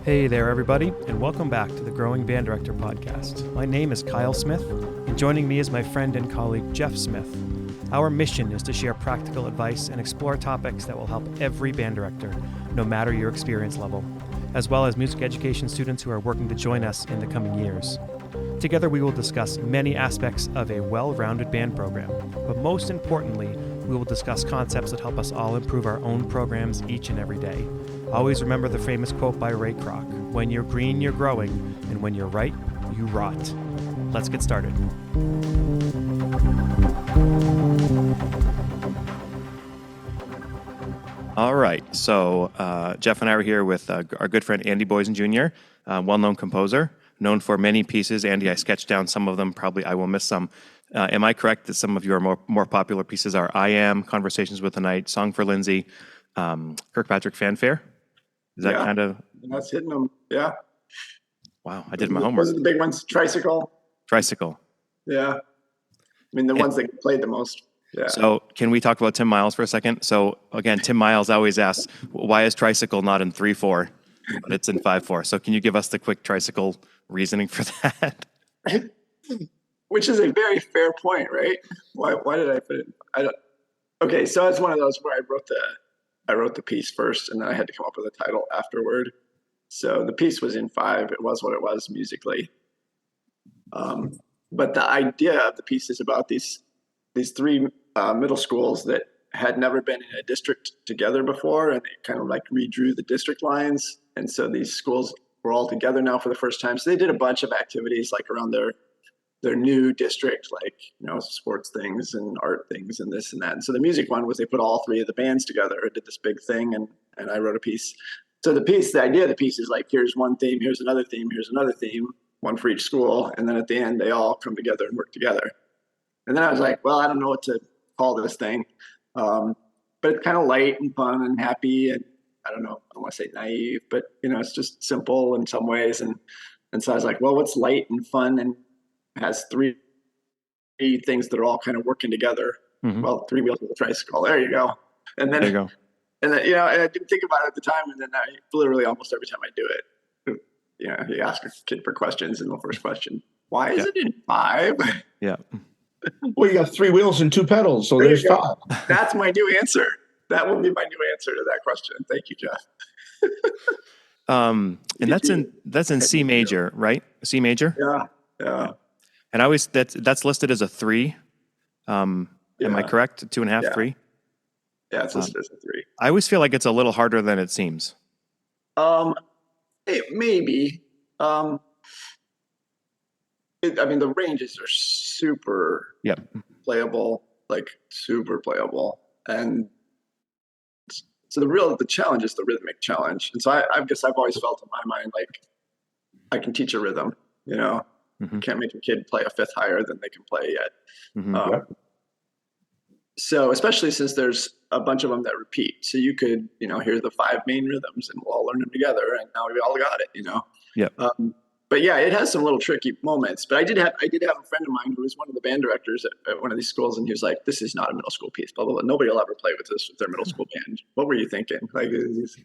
Hey there, everybody, and welcome back to the Growing Band Director podcast. My name is Kyle Smith, and joining me is my friend and colleague Jeff Smith. Our mission is to share practical advice and explore topics that will help every band director, no matter your experience level, as well as music education students who are working to join us in the coming years. Together, we will discuss many aspects of a well-rounded band program, but most importantly, we will discuss concepts that help us all improve our own programs each and every day. Always remember the famous quote by Ray Kroc, "When you're green, you're growing, and when you're right, you rot." Let's get started. All right, so Jeff and I are here with our good friend Andy Boysen Jr., well-known composer, known for many pieces. Andy, I sketched down some of them. Probably I will miss some. Am I correct that some of your more popular pieces are "I Am," "Conversations with the Night," "Song for Lindsay," Kirkpatrick Fanfare? Is that kind of... That's hitting them, yeah. Wow, I did my homework. Those are the big ones. Tricycle. Yeah. I mean, the ones that played the most. Yeah. So can we talk about Tim Miles for a second? So again, Tim Miles always asks, why is Tricycle not in 3/4, but it's in 5/4? So can you give us the quick Tricycle reasoning for that? Which is a very fair point, right? Why did I put it? Okay, so it's one of those where I wrote the piece first, and then I had to come up with a title afterward. So the piece was in 5. It was what it was musically. But the idea of the piece is about these 3 middle schools that had never been in a district together before, and they kind of like redrew the district lines. And so these schools were all together now for the first time. So they did a bunch of activities like around their new district, like, sports things and art things and this and that. And so the music one was they put all 3 of the bands together and did this big thing, and I wrote a piece. So the idea of the piece is like, here's one theme, here's another theme, here's another theme, one for each school. And then at the end, they all come together and work together. And then I was like, well, I don't know what to call this thing. But it's kind of light and fun and happy. And I don't want to say naive, but, it's just simple in some ways. And so I was like, well, what's light and fun and has 3 things that are all kind of working together? Mm-hmm. Well, 3 wheels of a tricycle. There you go. And then, there you go. And then, and I didn't think about it at the time. And then I literally almost every time I do it, you ask a kid for questions, and the first question, why is it in 5? Yeah. Well, you got 3 wheels and 2 pedals, so there's 5. That's my new answer. That will be my new answer to that question. Thank you, Jeff. And that's in C major, right? C major? Yeah. And that's listed as a 3. Am I correct? 2.5, 3? Yeah, it's listed as a 3. I always feel like it's a little harder than it seems. It may be. The ranges are super playable, like super playable. And so the challenge is the rhythmic challenge. And so I guess I've always felt in my mind, like, I can teach a rhythm, Mm-hmm. Can't make a kid play a 5th higher than they can play yet. Mm-hmm. So especially since there's a bunch of them that repeat. So you could, here's the 5 main rhythms, and we'll all learn them together, and now we all got it, Yeah. But yeah, it has some little tricky moments. But I did have a friend of mine who was one of the band directors at one of these schools, and he was like, "This is not a middle school piece, blah, blah, blah. Nobody will ever play with this with their middle school band. What were you thinking?" Like, he's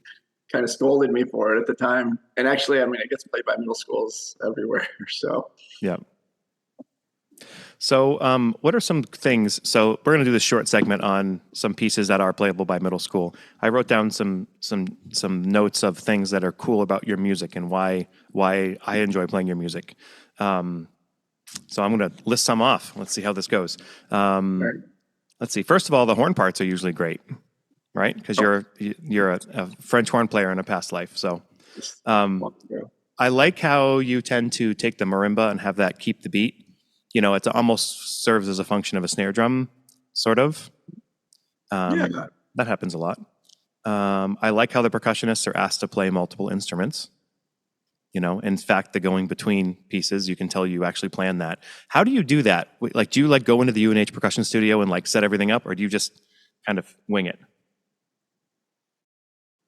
kind of scolded me for it at the time. And actually, it gets played by middle schools everywhere. So yeah. So what are some things? So we're going to do this short segment on some pieces that are playable by middle school. I wrote down some notes of things that are cool about your music and why I enjoy playing your music. So I'm going to list some off. Let's see how this goes. Right. Let's see. First of all, the horn parts are usually great, right? Because you're a French horn player in a past life. So I like how you tend to take the marimba and have that keep the beat. It almost serves as a function of a snare drum, sort of. That happens a lot. I like how the percussionists are asked to play multiple instruments. In fact, the going between pieces, you can tell you actually plan that. How do you do that? Like, do you go into the UNH percussion studio and set everything up, or do you just kind of wing it?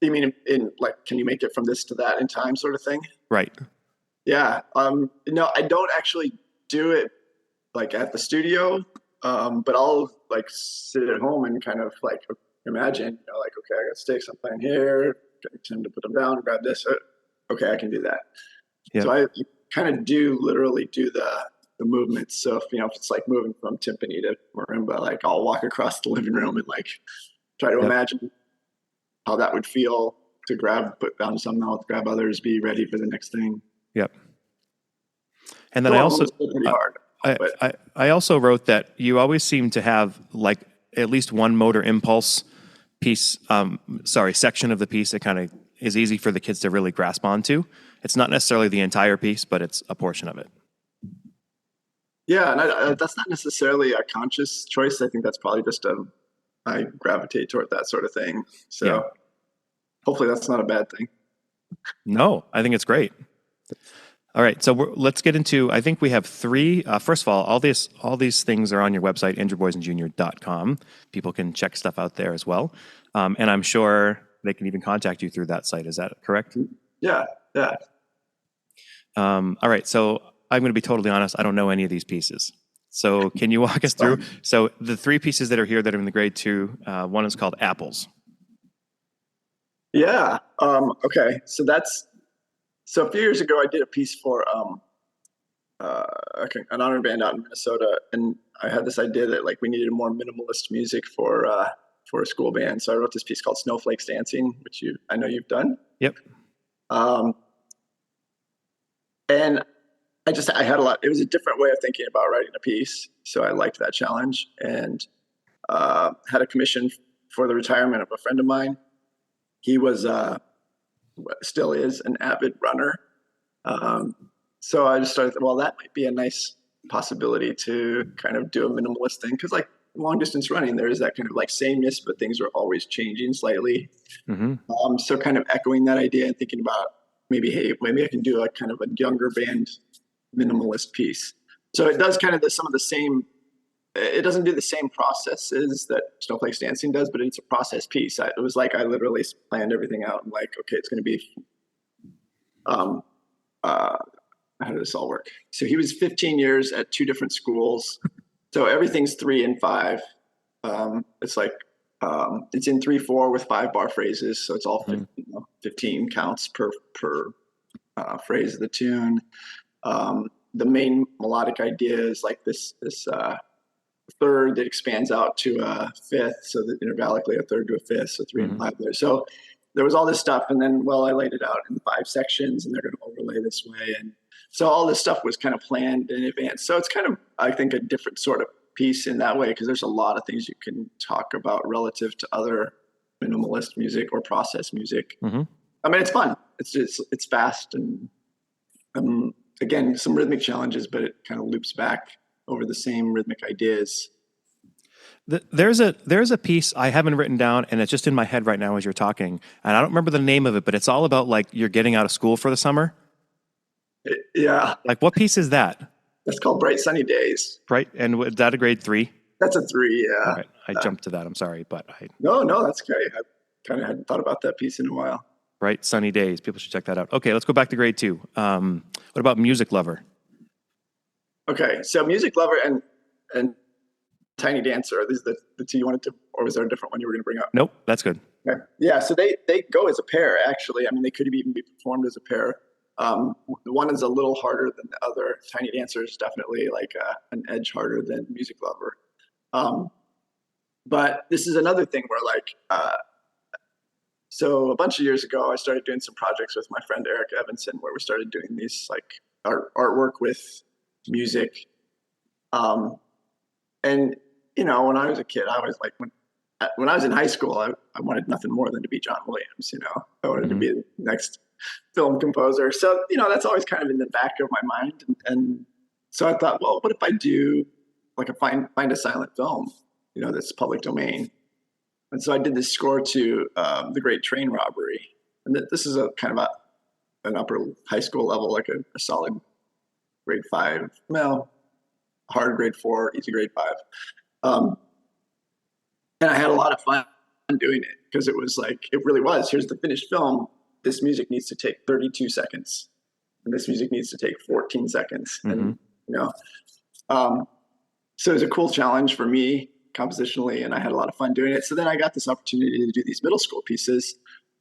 You mean can you make it from this to that in time, sort of thing? Right. Yeah. No, I don't actually do it at the studio, but I'll sit at home and kind of imagine, okay, I got sticks, I'm playing here, time to put them down, grab this. okay, I can do that. Yeah. So I kind of literally do the movements. So if it's like moving from timpani to marimba, like I'll walk across the living room and like try to imagine how that would feel to put down some mouth, grab others, be ready for the next thing. Yep. And then pretty hard. I also wrote that you always seem to have like at least one motor impulse piece, section of the piece that kind of is easy for the kids to really grasp onto. It's not necessarily the entire piece, but it's a portion of it. Yeah, and that's not necessarily a conscious choice. I think that's probably just I gravitate toward that sort of thing. So hopefully that's not a bad thing. No, I think it's great. All right, so let's get into, I think we have three. First of all these things are on your website, andrewboysenjr.com. People can check stuff out there as well. And I'm sure they can even contact you through that site. Is that correct? Yeah. All right, so I'm going to be totally honest. I don't know any of these pieces. So can you walk us through? So the three pieces that are here that are in the grade 2, one is called Apples. Yeah. Okay. So a few years ago, I did a piece for an honor band out in Minnesota, and I had this idea that like we needed more minimalist music for a school band. So I wrote this piece called Snowflakes Dancing, which I know you've done. Yep. And I had a lot. It was a different way of thinking about writing a piece, so I liked that challenge, and had a commission for the retirement of a friend of mine. He was still is an avid runner, so I just started. Well, that might be a nice possibility to kind of do a minimalist thing, because like long distance running, there is that kind of like sameness, but things are always changing slightly. Mm-hmm. So kind of echoing that idea and thinking about maybe I can do a kind of a younger band minimalist piece. So it does kind of some of the same. It doesn't do the same processes that Snowflakes Dancing does, but it's a process piece. It was like I literally planned everything out and like, okay, it's going to be. How did this all work? So he was 15 years at 2 different schools. So everything's 3 and 5. It's like it's in 3/4 with 5-bar phrases. So it's all 15 counts per phrase of the tune. The main melodic idea is like this third that expands out to a fifth, so that intervallically a third to a fifth, so 3 and 5 there. So there was all this stuff, and then I laid it out in 5 sections, and they're going to overlay this way, and so all this stuff was kind of planned in advance. So it's kind of, I think, a different sort of piece in that way, because there's a lot of things you can talk about relative to other minimalist music or process music. Mm-hmm. I mean, it's fun. It's fast, and again, some rhythmic challenges, but it kind of loops back over the same rhythmic ideas. There's a piece I haven't written down, and it's just in my head right now as you're talking, and I don't remember the name of it, but it's all about like you're getting out of school for the summer. Yeah. Like what piece is that? That's called Bright Sunny Days. Right, and is that a grade 3? That's a 3. Yeah. All right. I jumped to that. I'm sorry, but No, that's great. I kind of hadn't thought about that piece in a while. Bright Sunny Days. People should check that out. Okay, let's go back to grade 2. What about Music Lover? Okay, so Music Lover and Tiny Dancer, are these the 2 you wanted to, or was there a different one you were going to bring up? Nope, that's good. Okay. Yeah, so they go as a pair, actually. I mean, they could even be performed as a pair. One is a little harder than the other. Tiny Dancer is definitely like an edge harder than Music Lover. But this is another thing where like, so a bunch of years ago, I started doing some projects with my friend Eric Evanson, where we started doing these like artwork with music. And when I was a kid, I was like, when I was in high school, I wanted nothing more than to be John Williams. I wanted to be the next film composer. So that's always kind of in the back of my mind. And so I thought, well, what if I do like find a silent film, that's public domain. And so I did this score to The Great Train Robbery. And this is a kind of an upper high school level, like a solid grade 5, hard grade 4, easy grade 5. And I had a lot of fun doing it, because it was like, it really was, here's the finished film. This music needs to take 32 seconds. And this music needs to take 14 seconds. Mm-hmm. And, so it was a cool challenge for me compositionally, and I had a lot of fun doing it. So then I got this opportunity to do these middle school pieces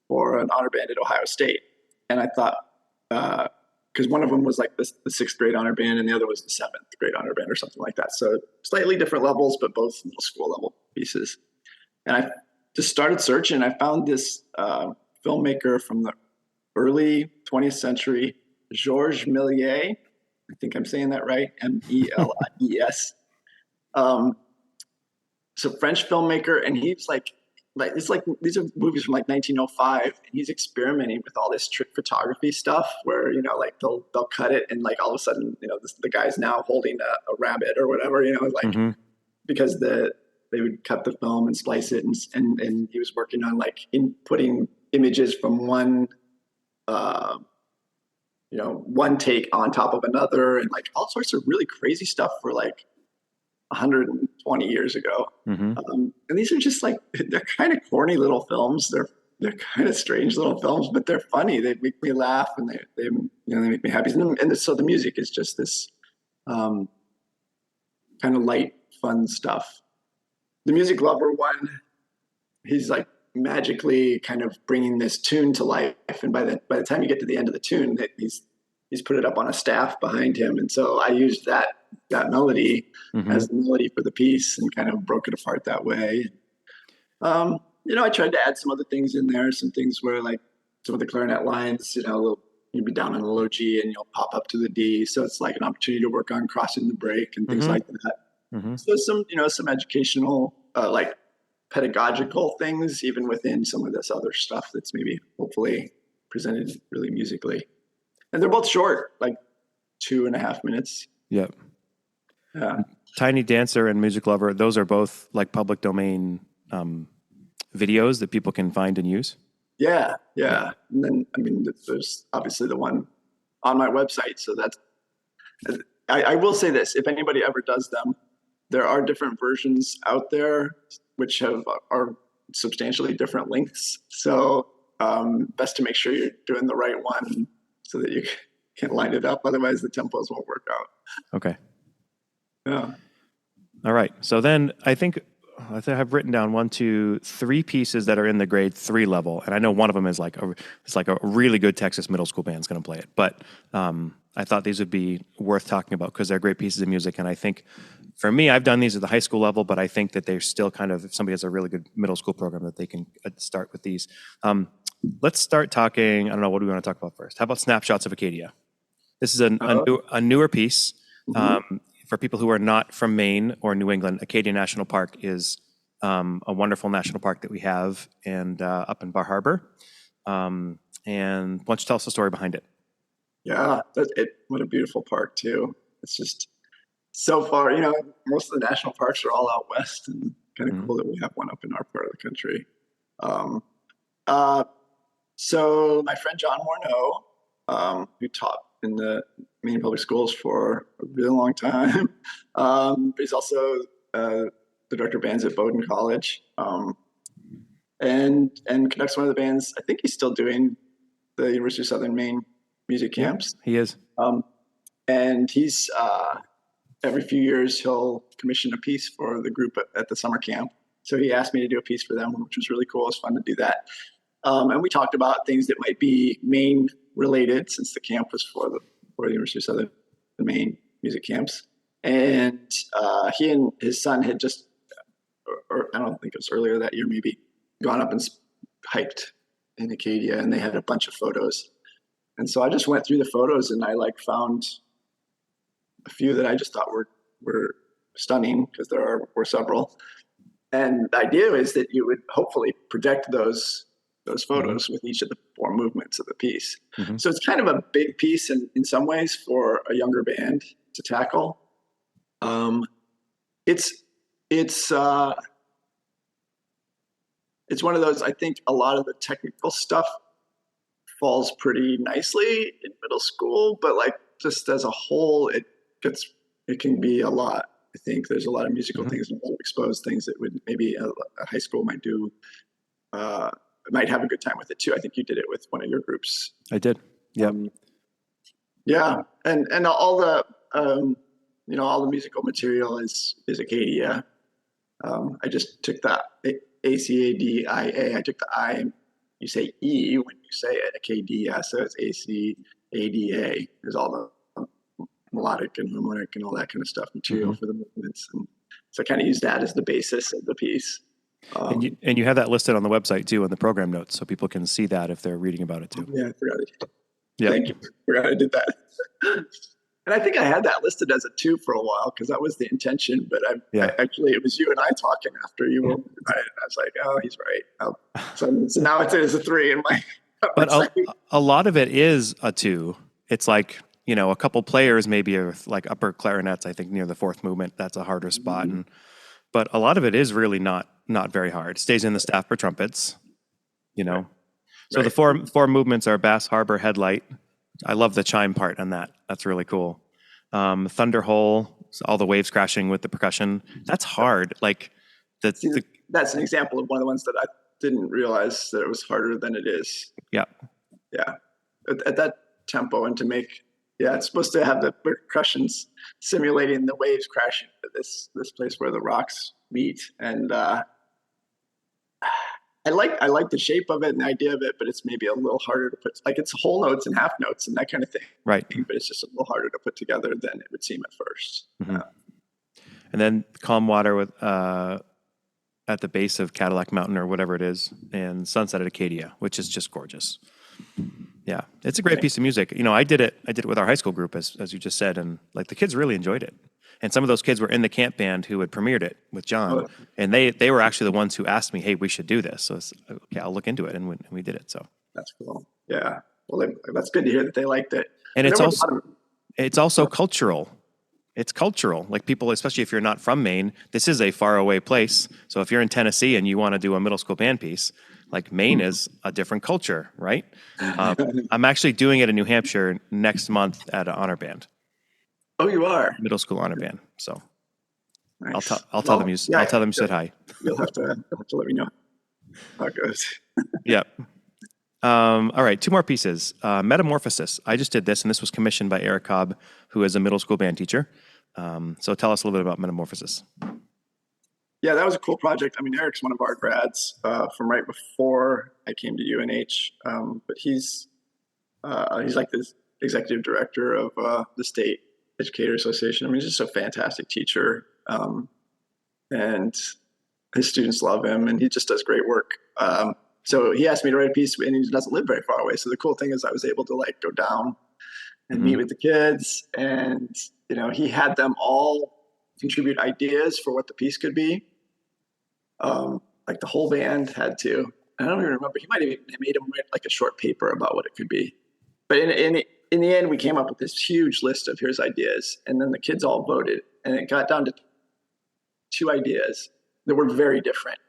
for an honor band at Ohio State. And I thought, because one of them was like the sixth grade honor band and the other was the seventh grade honor band or something like that. So slightly different levels, but both middle school level pieces. And I just started searching. I found this filmmaker from the early 20th century, Georges Méliès. I think I'm saying that right. Melies. So French filmmaker, and he's like it's like these are movies from like 1905, and he's experimenting with all this trick photography stuff where like they'll cut it and like all of a sudden the guy's now holding a rabbit or whatever like because they would cut the film and splice it and he was working on like putting images from one one take on top of another and like all sorts of really crazy stuff for like 120 years ago. And these are just like, they're kind of corny little films. They're kind of strange little films, but they're funny. They make me laugh and they make me happy. And so the music is just this kind of light, fun stuff. The Music Lover one, he's like magically kind of bringing this tune to life. And by the time you get to the end of the tune, he's put it up on a staff behind him. And so I used that melody as the melody for the piece and kind of broke it apart that way. I tried to add some other things in there, some things where like some of the clarinet lines, you'll be down on a low G and you'll pop up to the D. So it's like an opportunity to work on crossing the break and things like that. So some educational, like pedagogical things, even within some of this other stuff that's maybe hopefully presented really musically. And they're both short, like 2.5 minutes. Yep. Yeah. Tiny Dancer and Music Lover, those are both like public domain videos that people can find and use. Yeah. And then, there's obviously the one on my website. So that's, I will say this, if anybody ever does them, there are different versions out there which are substantially different lengths. So best to make sure you're doing the right one so that you can line it up. Otherwise the tempos won't work out. Okay. Yeah. All right. So then I think I've written down 1, 2, 3 pieces that are in the grade 3 level. And I know one of them is like a really good Texas middle school band's going to play it. But I thought these would be worth talking about because they're great pieces of music. And I think for me, I've done these at the high school level, but I think that they're still kind of, if somebody has a really good middle school program, that they can start with these. Let's start talking, I don't know, what do we want to talk about first? How about Snapshots of Acadia? This is a newer piece. For people who are not from Maine or New England, Acadia National Park is a wonderful national park that we have and up in Bar Harbor. And why don't you tell us the story behind it? Yeah, what a beautiful park too. It's just so far, most of the national parks are all out west, and kind of cool that we have one up in our part of the country. So my friend John Morneau, who taught in the Maine public schools for a really long time, but he's also the director of bands at Bowdoin College, and conducts one of the bands. I think he's still doing the University of Southern Maine music camps. Yeah, he is. And he's every few years he'll commission a piece for the group at the summer camp. So he asked me to do a piece for them, which was really cool. It was fun to do that. And we talked about things that might be Maine related, since the camp was for the University of Southern Maine music camps. And he and his son had just, or I don't think it was earlier that year, maybe gone up and hiked in Acadia, and they had a bunch of photos. And so I just went through the photos and I found a few that I just thought were stunning, because there were several. And the idea is that you would hopefully project those photos with each of the 4 movements of the piece. So it's kind of a big piece in some ways for a younger band to tackle. It's one of those, I think a lot of the technical stuff falls pretty nicely in middle school, but just as a whole, it can be a lot. I think there's a lot of musical things and a lot of exposed things that would maybe a high school might do. Might have a good time with it too. I think you did it with one of your groups. I did. Yeah. Yeah. And all the, all the musical material is Acadia. I just took that ACADIA. I took the I, and you say E when you say it, Acadia. So it's ACADIA. ADA. There's all the melodic and harmonic and all that kind of stuff, material for the movements. And so I kind of use that as the basis of the piece. And you have that listed on the website too, in the program notes, so people can see that if they're reading about it too. Yeah, I forgot it. Yeah. Thank you. I forgot I did that. And I think I had that listed as a 2 for a while because that was the intention. But I actually, it was you and I talking after you were. I was like, oh, he's right. So now it's a 3 in my. But a lot of it is a 2. It's like, a couple players maybe are like upper clarinets. I think near the 4th movement, that's a harder spot. But a lot of it is really not very hard. It stays in the staff for trumpets. So the four movements are bass, harbor, headlight. I love the chime part on that. That's really cool. Thunder hole, so all the waves crashing with the percussion. That's hard. Like that's an example of one of the ones that I didn't realize that it was harder than it is. Yeah. Yeah. At that tempo, and to make, it's supposed to have the percussions simulating the waves crashing at this place where the rocks meet. And I like the shape of it and the idea of it, but it's maybe a little harder to put. Like it's whole notes and half notes and that kind of thing. Right. But it's just a little harder to put together than it would seem at first. And then calm water with at the base of Cadillac Mountain or whatever it is, and Sunset at Acadia, which is just gorgeous. Yeah, it's a great piece of music. I did it with our high school group, as you just said, and like the kids really enjoyed it. And some of those kids were in the camp band who had premiered it with John, and they were actually the ones who asked me, "Hey, we should do this." So okay, I'll look into it, and we did it. So that's cool. Yeah, well, that's good to hear that they liked it. And it's also cultural. It's cultural. Like people, especially if you're not from Maine, this is a faraway place. So if you're in Tennessee and you want to do a middle school band piece, like Maine is a different culture, right? I'm actually doing it in New Hampshire next month at an honor band. Oh, you are? Middle school honor band. So nice. I'll tell them you said hi. You'll have to let me know how it goes. Yeah. All right, 2 more pieces. Metamorphosis. I just did this, and this was commissioned by Eric Cobb, who is a middle school band teacher. So tell us a little bit about Metamorphosis. Yeah, that was a cool project. I mean, Eric's one of our grads from right before I came to UNH, but he's like the executive director of the State Educator Association. I mean, he's just a fantastic teacher, and his students love him, and he just does great work. So he asked me to write a piece, and he doesn't live very far away. So the cool thing is I was able to go down and meet with the kids, and he had them all contribute ideas for what the piece could be. Like the whole band had to. I don't even remember. He might have made them write like a short paper about what it could be. But in the end, we came up with this huge list of here's ideas, and then the kids all voted, and it got down to 2 ideas that were very different.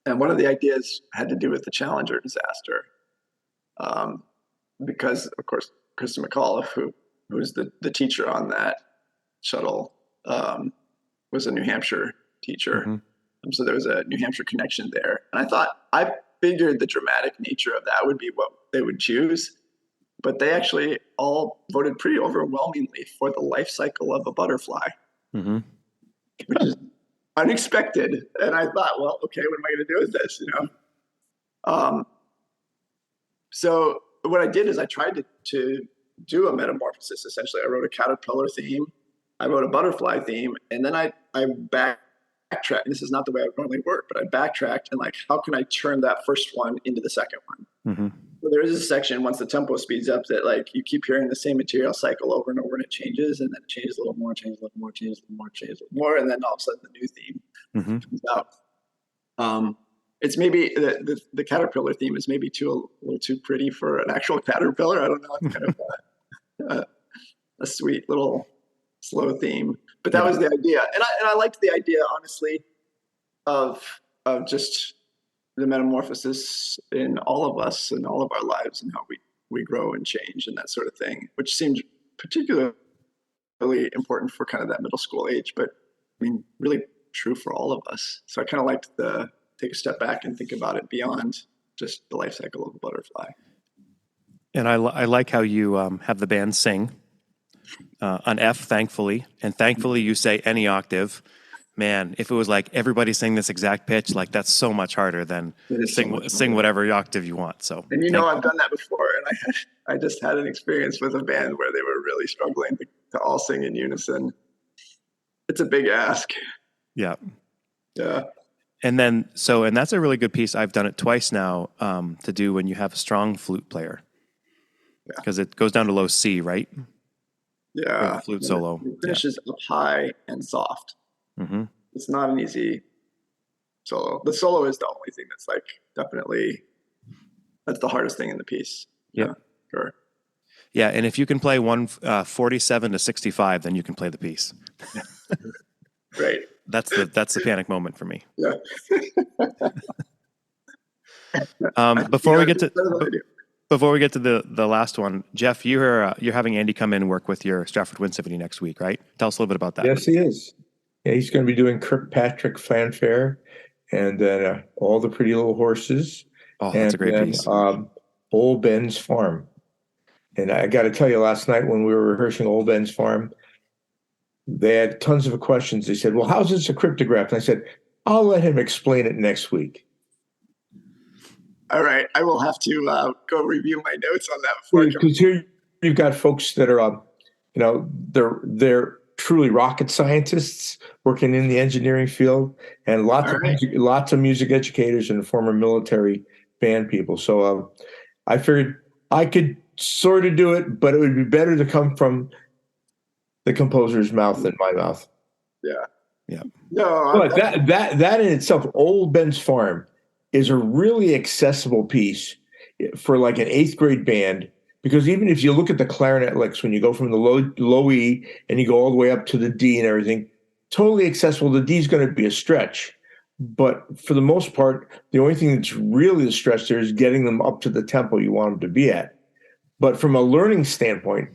And one of the ideas had to do with the Challenger disaster, because of course Krista McAuliffe, who was the teacher on that shuttle, was a New Hampshire teacher. So there was a New Hampshire connection there. And I figured the dramatic nature of that would be what they would choose. But they actually all voted pretty overwhelmingly for the life cycle of a butterfly, which is unexpected. And I thought, well, okay, what am I going to do with this? So what I did is I tried to do a metamorphosis. Essentially, I wrote a caterpillar theme, I wrote a butterfly theme, and then I backtracked. This is not the way I normally work, but I backtracked and how can I turn that first one into the second one? So there is a section once the tempo speeds up that you keep hearing the same material cycle over and over, and it changes, and then it changes a little more, changes a little more, changes a little more, changes a little more, and then all of a sudden the new theme comes out. It's maybe the caterpillar theme is maybe a little too pretty for an actual caterpillar. I don't know. It's kind of a sweet little slow theme, but that was the idea, and I liked the idea honestly of just the metamorphosis in all of us and all of our lives and how we grow and change and that sort of thing, which seemed particularly important for kind of that middle school age, but I mean, really true for all of us. So I kind of liked to take a step back and think about it beyond just the life cycle of a butterfly. And I like how you have the band sing on F, thankfully. And thankfully you say any octave. man, if it was like everybody sing this exact pitch, like that's so much harder than sing whatever octave you want. So, and I've done that before, and I just had an experience with a band where they were really struggling to all sing in unison. It's a big ask. Yeah. Yeah. And then, and that's a really good piece. I've done it twice now to do when you have a strong flute player. Because it goes down to low C, right? Yeah. Flute solo. It finishes up high and soft. Mm-hmm. It's not an easy solo. The solo is the only thing that's like that's the hardest thing in the piece. Yeah. Sure. Yeah, and if you can play 47 to 65, then you can play the piece. Right. That's the panic moment for me. Yeah. Before we get to the last one, Jeff, you're having Andy come in and work with your Stratford Wind Symphony next week, right? Tell us a little bit about that. Yes, he is. Yeah, he's going to be doing Kirkpatrick Fanfare, and then All the Pretty Little Horses. Oh, that's a great piece. Old Ben's Farm. And I got to tell you, last night when we were rehearsing Old Ben's Farm, they had tons of questions. They said, well, how's this a cryptograph? And I said, I'll let him explain it next week. All right. I will have to go review my notes on that. Because here you've got folks that are, they're truly rocket scientists working in the engineering field, and lots of music educators and former military band people. So I figured I could sort of do it, but it would be better to come from the composer's mouth than my mouth. Yeah. Yeah. No, but that in itself, Old Ben's Farm, is a really accessible piece for like an 8th grade band, because even if you look at the clarinet licks, when you go from the low E and you go all the way up to the D and everything, totally accessible. The D is going to be a stretch, but for the most part, the only thing that's really the stretch there is getting them up to the tempo you want them to be at. But from a learning standpoint,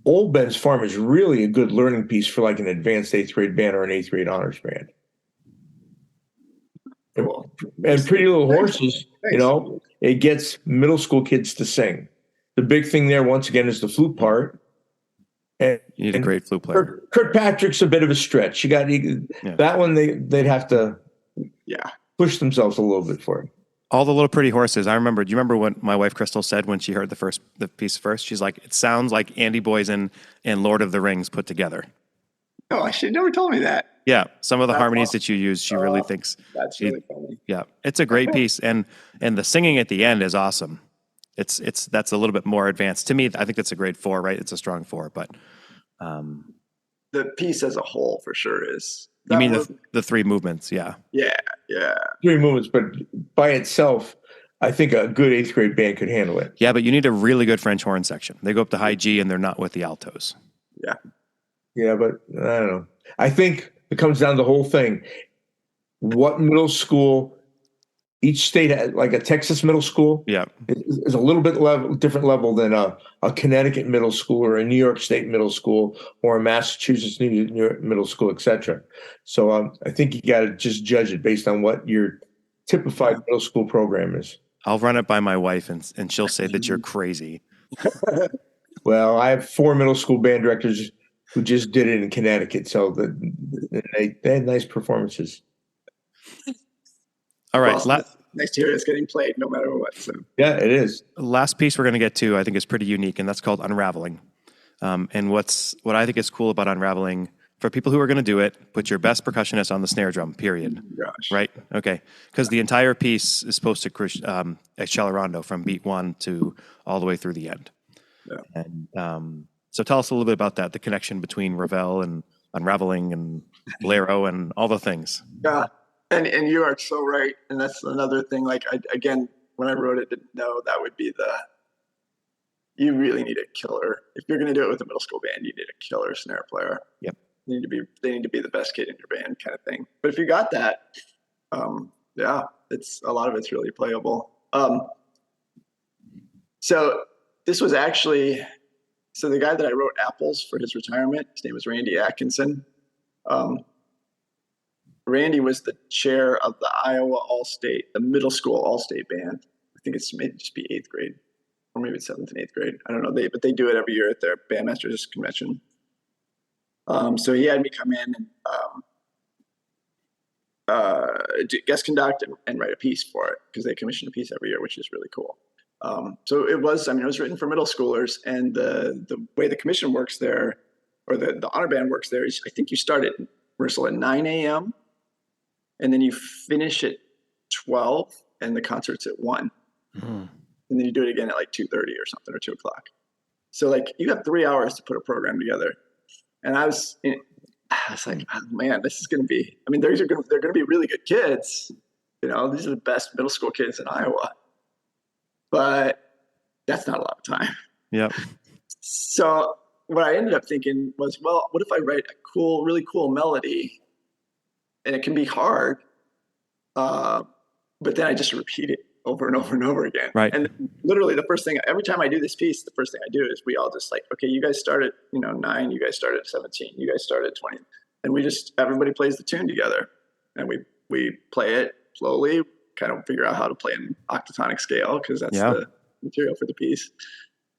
Old Ben's Farm is really a good learning piece for like an advanced 8th grade band or an 8th grade honors band. Cool. And Pretty Little Horses, it gets middle school kids to sing. The big thing there, once again, is the flute part. And you need a great flute player. Kirkpatrick's a bit of a stretch. That one, they'd have to push themselves a little bit for it. All the Little Pretty Horses. Do you remember what my wife Crystal said when she heard the piece first? She's like, it sounds like Andy Boysen and Lord of the Rings put together. Oh, she never told me that. Yeah, some of the harmonies that you use, she really thinks. That's really funny. Yeah, it's a great piece, and the singing at the end is awesome. That's a little bit more advanced to me. I think that's a grade 4, right? It's a strong 4, but the piece as a whole for sure is. You mean the 3 movements? Yeah. Yeah. 3 movements, but by itself, I think a good 8th grade band could handle it. Yeah, but you need a really good French horn section. They go up to high G and they're not with the altos. Yeah. Yeah, but I don't know. I think it comes down to the whole thing. What middle school, each state, like a Texas middle school, is a little bit different level than a Connecticut middle school or a New York State middle school or a Massachusetts New York middle school, etc. So I think you got to just judge it based on what your typified middle school program is. I'll run it by my wife, and she'll say that you're crazy. Well, I have 4 middle school band directors who just did it in Connecticut, so they had nice performances. All right. Well, next year it's getting played no matter what. So. Yeah, it is. Last piece we're going to get to, I think, is pretty unique, and that's called Unraveling. And what I think is cool about Unraveling, for people who are going to do it, put your best percussionist on the snare drum, period. Gosh. Right? Okay. Because the entire piece is supposed to accelerando from beat 1 to all the way through the end. Yeah. And so tell us a little bit about that, the connection between Ravel and Unraveling and Bolero and all the things. Yeah. And you are so right. And that's another thing. Like, again, when I wrote it, didn't know that would be you really need a killer. If you're going to do it with a middle school band, you need a killer snare player. Yep. They need to be the best kid in your band kind of thing. But if you got that, it's a lot of it's really playable. So this was actually, the guy that I wrote Apples for his retirement, his name was Randy Atkinson. Randy was the chair of the Iowa All-State, the middle school All-State band. I think it's maybe just be 8th grade, or maybe it's 7th and 8th grade. I don't know. But they do it every year at their bandmasters convention. So he had me come in, and guest conduct and write a piece for it, because they commission a piece every year, which is really cool. So it was written for middle schoolers, and the way the commission works there, or the honor band works there, is I think you start at rehearsal at 9 a.m. and then you finish at 12, and the concert's at 1. Mm-hmm. And then you do it again at like 2:30 or something, or 2 o'clock. So like you have 3 hours to put a program together. And I was like, oh, man, this is going to be, they're going to be really good kids. These are the best middle school kids in Iowa. But that's not a lot of time. Yep. So what I ended up thinking was, well, what if I write a really cool melody, and it can be hard, but then I just repeat it over and over and over again. Right. And literally every time I do this piece, the first thing I do is we all just like, okay, you guys start at 9, you guys start at 17, you guys start at 20. And everybody plays the tune together, and we play it slowly, kind of figure out how to play an octatonic scale, because that's the material for the piece.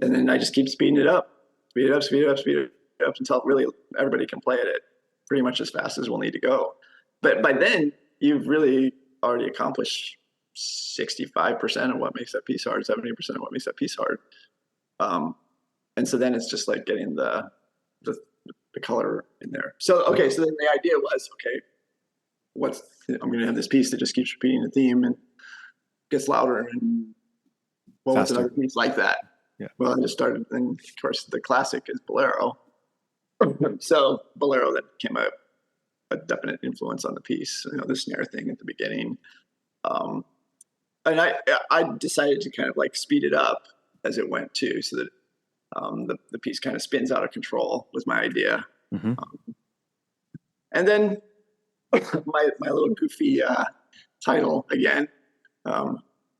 And then I just keep speeding it up until really everybody can play it at pretty much as fast as we'll need to go. But by then you've really already accomplished 65% of what makes that piece hard, 70% of what makes that piece hard. And so then it's just like getting the color in there. So then the idea was, okay, I'm going to have this piece that just keeps repeating the theme and gets louder, and what's another piece like that? Yeah. Well, I just started, and of course the classic is Bolero. So Bolero, that became a definite influence on the piece, the snare thing at the beginning. And I decided to kind of like speed it up as it went too, so that the piece kind of spins out of control, was my idea. Mm-hmm. And then my little goofy title again,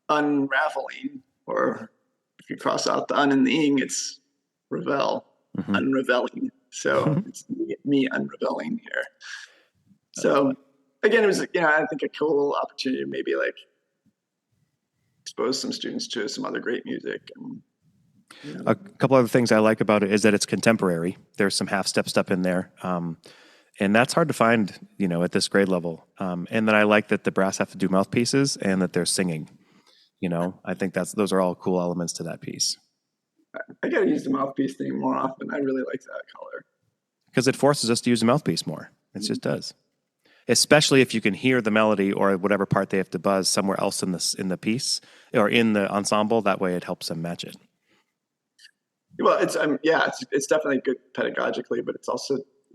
Unraveling, or if you cross out the un and the ing, it's revel, mm-hmm. Unraveling. So it's me unraveling here. So again, it was, I think a cool opportunity to maybe like expose some students to some other great music. And a couple other things I like about it is that it's contemporary. There's some half step stuff in there. And that's hard to find, at this grade level. And then I like that the brass have to do mouthpieces and that they're singing. I think those are all cool elements to that piece. I got to use the mouthpiece thing more often. I really like that color. Because it forces us to use the mouthpiece more. It just does. Especially if you can hear the melody or whatever part they have to buzz somewhere else in the piece or in the ensemble. That way it helps them match it. Well, it's definitely good pedagogically, but it's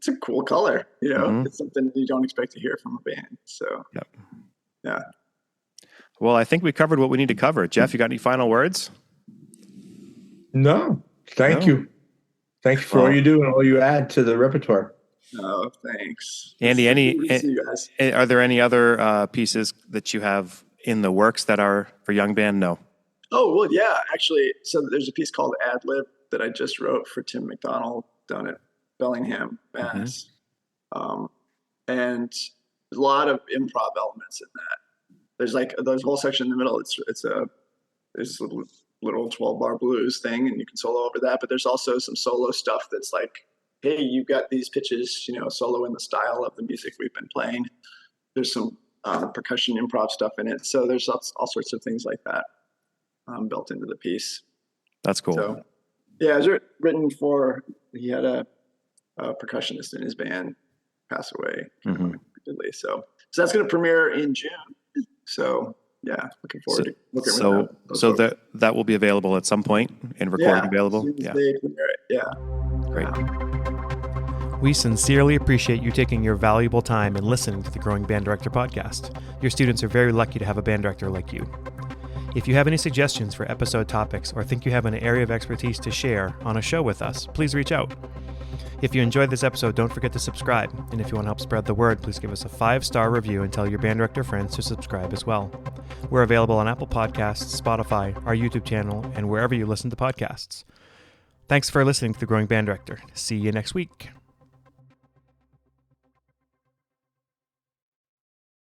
a cool color. Mm-hmm. It's something you don't expect to hear from a band. So, yep. Yeah. Well, I think we covered what we need to cover. Jeff, you got any final words? No. Thank you. Thanks for all you do and all you add to the repertoire. Oh, thanks. Andy, are there any other pieces that you have in the works that are for young band? No. Oh, well, yeah, actually. So there's a piece called Ad Lib that I just wrote for Tim McDonald down at Bellingham, Mass. Mm-hmm. And there's a lot of improv elements in that. There's a whole section in the middle. There's a little 12-bar blues thing, and you can solo over that. But there's also some solo stuff that's like, hey, you've got these pitches, solo in the style of the music we've been playing. There's some percussion improv stuff in it. So there's all sorts of things like that built into the piece. That's cool. So, yeah, it was written for, he had a percussionist in his band pass away unexpectedly. So that's going to premiere in June. So yeah, looking forward to looking at that. So that will be available at some point and recording available. Yeah. They premiere it. Yeah. Great. We sincerely appreciate you taking your valuable time and listening to the Growing Band Director podcast. Your students are very lucky to have a band director like you. If you have any suggestions for episode topics or think you have an area of expertise to share on a show with us, please reach out. If you enjoyed this episode, don't forget to subscribe. And if you want to help spread the word, please give us a 5-star review and tell your band director friends to subscribe as well. We're available on Apple Podcasts, Spotify, our YouTube channel, and wherever you listen to podcasts. Thanks for listening to The Growing Band Director. See you next week.